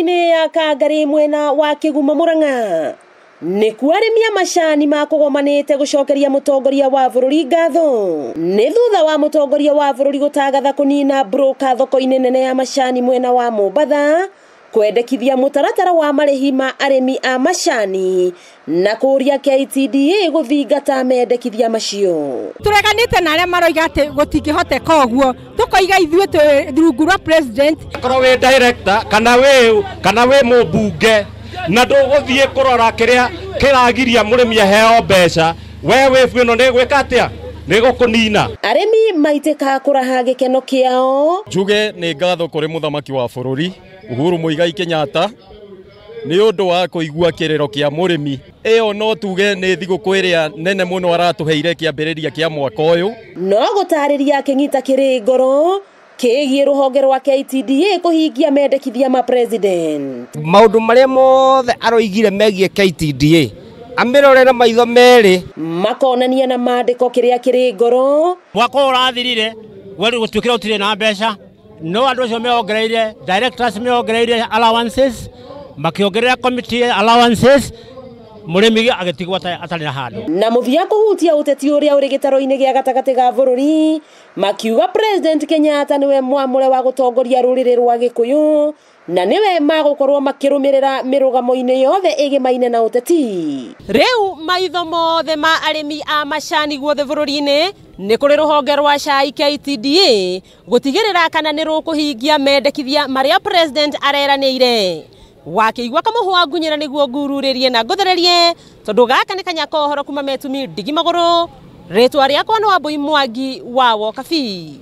mĩciĩ-inĩ ya Kangari mwena wa Kĩguma Mũrang'a nĩkuo arĩmi a macani makũgomanĩte gũcokeria mũtongoria wa bũrũri ngatho nĩ thutha wa mũtongoria wa bũrũri gũtagatha kũnina broka thoko-inĩ nene ya macani mwena wa Mombatha kwendekithia mũtaratara wa marĩhi ma arĩmi a macani na kũria KTDA gũthingata mendekithia macio. Tũreganĩte na arĩa maroiga atĩ gũtingĩhoteka ũguo, tũkoiga ithuĩ rungu rwa president. Korwo wĩ director kana wĩ mũmbunge na ndũgũthiĩ kũrora kĩrĩa kĩragiria mũrĩmi aheo mbeca, we bwĩno nĩ gwĩka atĩa? Nĩ gũkũnina. Arĩmi maitĩka kũraha gĩkeno kĩao. Njuge nĩ ngatho kũrĩ mũthamaki wa bũrũri Uhuru Muigai Kenyatta nĩ ũndũ wa kũigua kĩrĩro kĩa mũrĩmi. Ĩyo no tuge nĩ thigũkũ ĩrĩa nene mũno aratũheire kĩambĩrĩria kĩa mwaka ũyũ. No gũtarĩria kĩng'ita kĩrĩ ngoro kĩgiĩ rũhonge rwa KTDA kũhingia mendekithia ma president. Maũndũ marĩa mothe aroigire megiĩ KTDA amirore na maitho merĩ makonania na maandĩko kĩrĩa kĩrĩ ngoro. Mwaka ũrathirire weri gũtuĩkĩra ũtirĩ na mbeca, no andũ acio meongereire, directors meongereire allowances, makiongerera committee allowances, mũrĩmi agĩtigwo atarĩ na handũ. Na mũthia kũhutia ũteti ũrĩa ũrĩ gĩtaro-inĩ gĩa gatagatĩ ga bũrũri makiuga president Kenyatta nĩwe mwamũre wa gũtongoria rũrĩrĩ rwa Gĩkũyũ na nĩwe magũkorwo makĩrũmĩrĩra mĩrũgamo-inĩ yothe ĩgĩmaine na ũteti. Rĩu maitho mothe ma arĩmi a macani guothe bũrũri-inĩ nĩ kũrĩ rũhonge rwa cai KTDA gũtigĩrĩra kana nĩ rũkũhingia mendekithia marĩa president areranĩire. Wakĩigua kamũhwa ngunyĩra nĩguo ngururĩrie na ngũthererie tondũ gaka nĩ kanya kohoro kuma Metumi Ndigi Magũrũ. Rĩtwa rĩakwa nĩ Wambui Mwangi wa Wokabi.